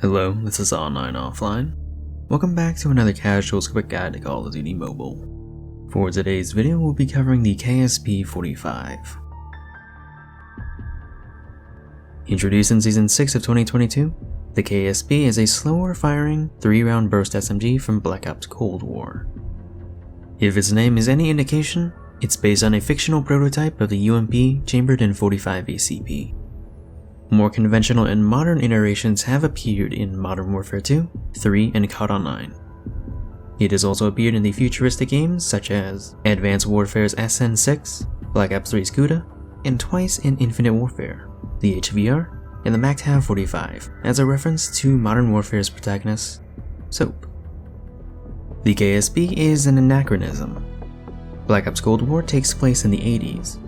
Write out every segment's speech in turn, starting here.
Hello, this is AnlineOffline. Welcome back to another casual quick guide to Call of Duty Mobile. For today's video, we'll be covering the KSP 45. Introduced in Season 6 of 2022, the KSP is a slower firing, 3-round burst SMG from Black Ops Cold War. If its name is any indication, it's based on a fictional prototype of the UMP chambered in 45 ACP. More conventional and modern iterations have appeared in Modern Warfare 2, 3, and COD Online. It has also appeared in the futuristic games such as Advanced Warfare's SN6, Black Ops 3's CUDA, and twice in Infinite Warfare, the HVR, and the MACTAV 45 as a reference to Modern Warfare's protagonist, Soap. The KSP is an anachronism. Black Ops Cold War takes place in the 80s.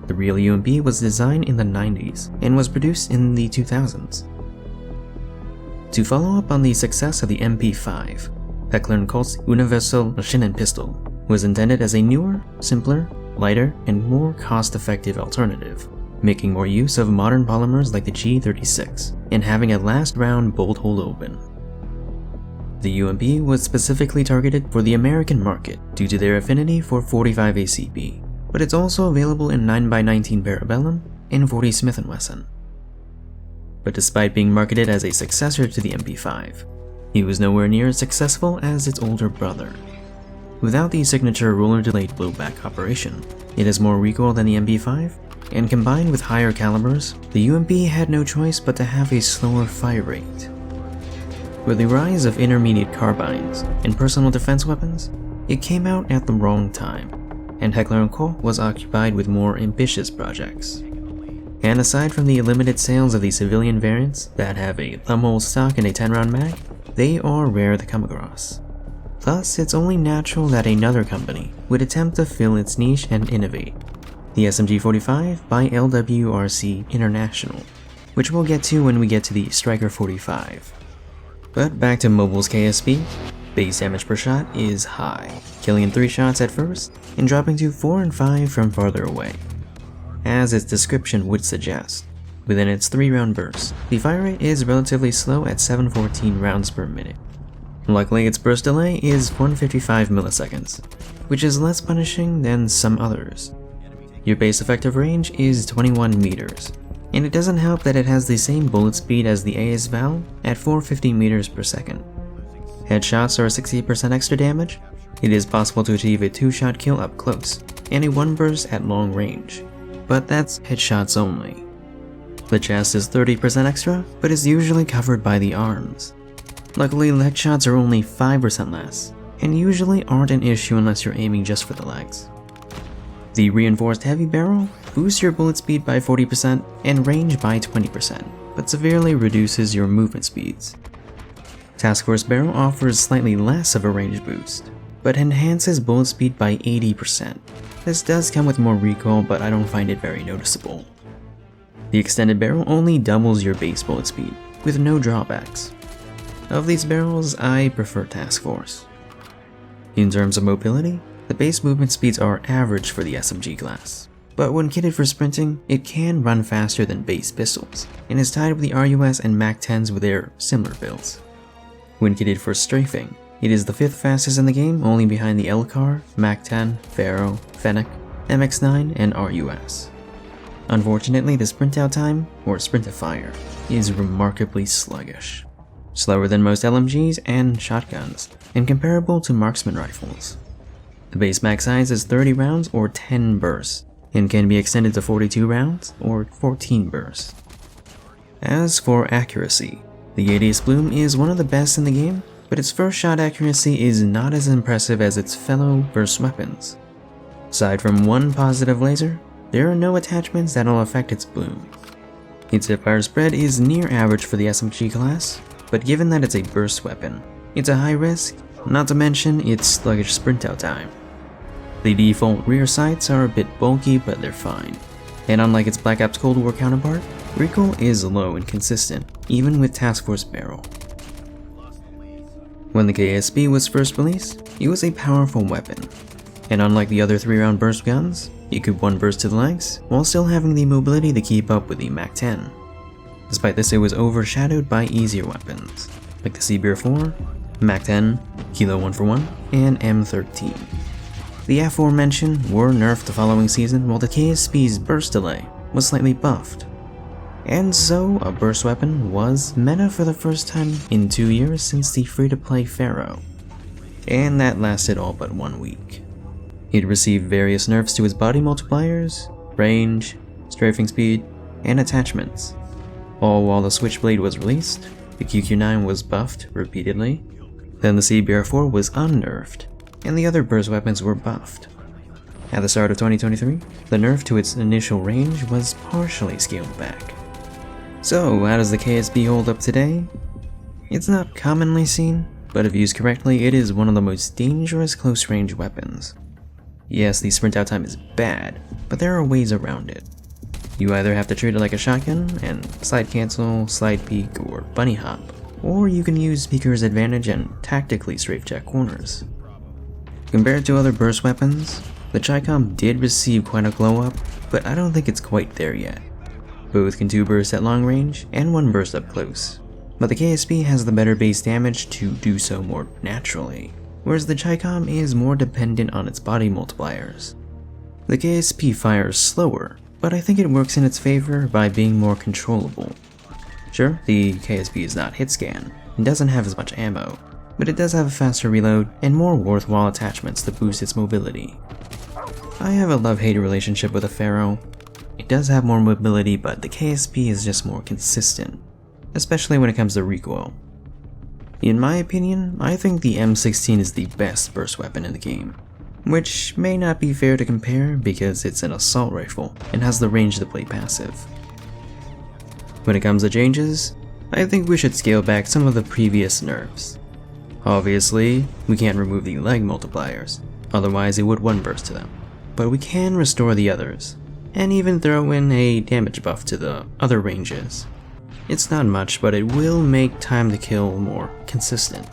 The real UMP was designed in the 90s and was produced in the 2000s. To follow up on the success of the MP5, Heckler Koch's Universal Machine Pistol was intended as a newer, simpler, lighter, and more cost-effective alternative, making more use of modern polymers like the G36 and having a last round bolt hole open. The UMP was specifically targeted for the American market due to their affinity for 45 ACP. But it's also available in 9x19 Parabellum and 40 Smith & Wesson. But despite being marketed as a successor to the MP5, it was nowhere near as successful as its older brother. Without the signature roller-delayed blowback operation, it has more recoil than the MP5, and combined with higher calibers, the UMP had no choice but to have a slower fire rate. With the rise of intermediate carbines and personal defense weapons, it came out at the wrong time, and Heckler & Koch was occupied with more ambitious projects. And aside from the limited sales of the civilian variants that have a thumbhole stock and a 10-round mag, they are rare to come across. Thus, it's only natural that another company would attempt to fill its niche and innovate. The SMG-45 by LWRC International, which we'll get to when we get to the Striker 45. But back to Mobile's KSP. Base damage per shot is high, killing in 3 shots at first and dropping to 4 and 5 from farther away. As its description would suggest, within its 3-round burst, the fire rate is relatively slow at 714 rounds per minute. Luckily, its burst delay is 155 milliseconds, which is less punishing than some others. Your base effective range is 21 meters, and it doesn't help that it has the same bullet speed as the AS Val at 450 meters per second. Headshots are 60% extra damage. It is possible to achieve a 2-shot kill up close, and a 1 burst at long range, but that's headshots only. The chest is 30% extra, but is usually covered by the arms. Luckily, leg shots are only 5% less, and usually aren't an issue unless you're aiming just for the legs. The reinforced heavy barrel boosts your bullet speed by 40% and range by 20%, but severely reduces your movement speeds. Taskforce barrel offers slightly less of a range boost, but enhances bullet speed by 80%. This does come with more recoil, but I don't find it very noticeable. The extended barrel only doubles your base bullet speed, with no drawbacks. Of these barrels, I prefer Taskforce. In terms of mobility, the base movement speeds are average for the SMG class, but when kitted for sprinting, it can run faster than base pistols, and is tied with the RUS and MAC-10s with their similar builds. When kitted for strafing, it is the 5th fastest in the game, only behind the LCAR, MAC-10, Pharo, Fennec, MX-9, and RUS. Unfortunately, the sprint out time, or sprint to fire, is remarkably sluggish. Slower than most LMGs and shotguns, and comparable to marksman rifles. The base mag size is 30 rounds or 10 bursts, and can be extended to 42 rounds or 14 bursts. As for accuracy, the 80s Bloom is one of the best in the game, but its first shot accuracy is not as impressive as its fellow burst weapons. Aside from one positive laser, there are no attachments that'll affect its bloom. Its hipfire spread is near average for the SMG class, but given that it's a burst weapon, it's a high risk, not to mention its sluggish sprint out time. The default rear sights are a bit bulky, but they're fine, and unlike its Black Ops Cold War counterpart, recoil is low and consistent, even with Taskforce barrel. When the KSP was first released, it was a powerful weapon, and unlike the other 3-round burst guns, it could 1 burst to the legs while still having the mobility to keep up with the MAC-10. Despite this, it was overshadowed by easier weapons, like the CBR-4, MAC-10, Kilo 141, and M13. The aforementioned were nerfed the following season, while the KSP's burst delay was slightly buffed. And so, a burst weapon was meta for the first time in 2 years since the free-to-play Pharo. And that lasted all but 1 week. It received various nerfs to its body multipliers, range, strafing speed, and attachments. All while the Switchblade was released, the QQ9 was buffed repeatedly, then the CBR-4 was unnerfed, and the other burst weapons were buffed. At the start of 2023, the nerf to its initial range was partially scaled back. So, how does the KSP hold up today? It's not commonly seen, but if used correctly, it is one of the most dangerous close-range weapons. Yes, the sprint out time is bad, but there are ways around it. You either have to treat it like a shotgun and slide cancel, slide peek, or bunny hop, or you can use Peeker's advantage and tactically strafe check corners. Compared to other burst weapons, the Chicom did receive quite a glow up, but I don't think it's quite there yet. Both can 2 burst at long range and 1 burst up close, but the KSP has the better base damage to do so more naturally, whereas the Chicom is more dependent on its body multipliers. The KSP fires slower, but I think it works in its favor by being more controllable. Sure, the KSP is not hit scan and doesn't have as much ammo, but it does have a faster reload and more worthwhile attachments to boost its mobility. I have a love-hate relationship with the Pharo. It does have more mobility, but the KSP is just more consistent, especially when it comes to recoil. In my opinion, I think the M16 is the best burst weapon in the game, which may not be fair to compare because it's an assault rifle and has the range to play passive. When it comes to changes, I think we should scale back some of the previous nerfs. Obviously, we can't remove the leg multipliers, otherwise it would 1 burst to them, but we can restore the others, and even throw in a damage buff to the other ranges. It's not much, but it will make time to kill more consistent.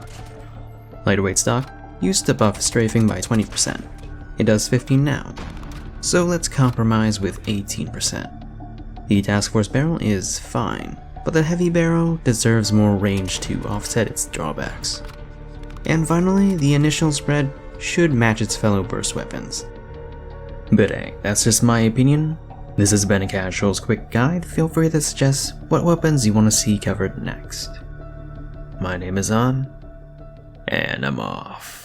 Lightweight stock used to buff strafing by 20%. It does 15 now, so let's compromise with 18%. The Taskforce barrel is fine, but the heavy barrel deserves more range to offset its drawbacks. And finally, the initial spread should match its fellow burst weapons. But hey, that's just my opinion. This has been a Casual's quick guide. Feel free to suggest what weapons you want to see covered next. My name is On, and I'm off.